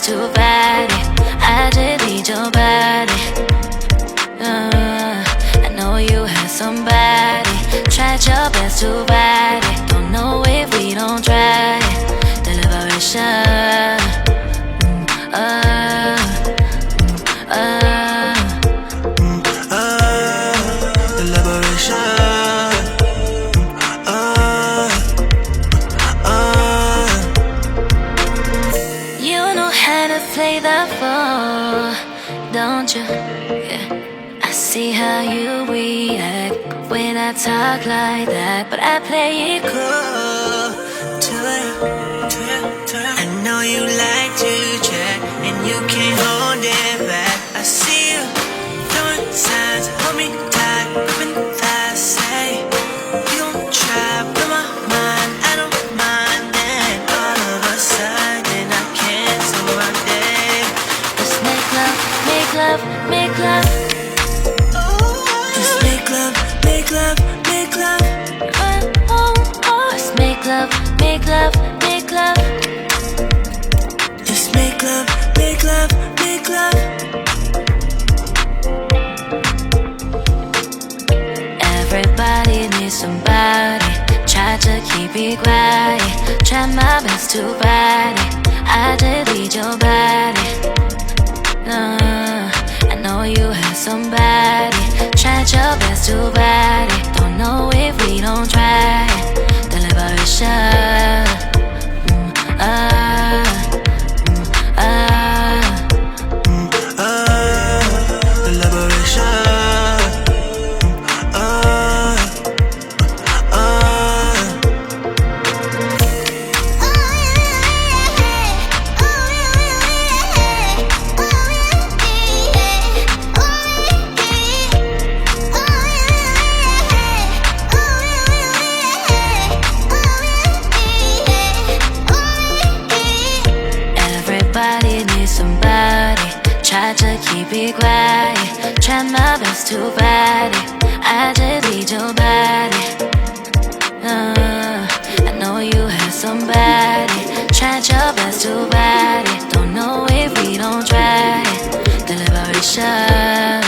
to fight it. I just need your body. I know you had somebody. Tried your best to fight it. Don't know if we don't try it. The liberation. The liberation. You know how to play the fool, don't you? Yeah. I see how you react when I talk like that, but I play it cool To you. I know you like to chat, and you can't hold it back. I see you throwing signs, hold me tight, gripping fast. Say you gon' try, blow my mind. I don't mind that. All of a sudden I cancel my day. Let's make love, make love, make love. Let's make love, make love, make love. Let's make love, make love, make love. Let's make love, make love, make love. Everybody needs somebody. Try to keep it quiet. Try my best to fight it. I just need your body. I know you have somebody. Tried your best to fight it. Don't know if we don't try it. The liberation. The liberation. Everybody needs somebody. Try to keep it quiet. Try my best to fight it. I just need your body. I know you have somebody. Tried your best to fight it. Don't know if we don't try it. The liberation.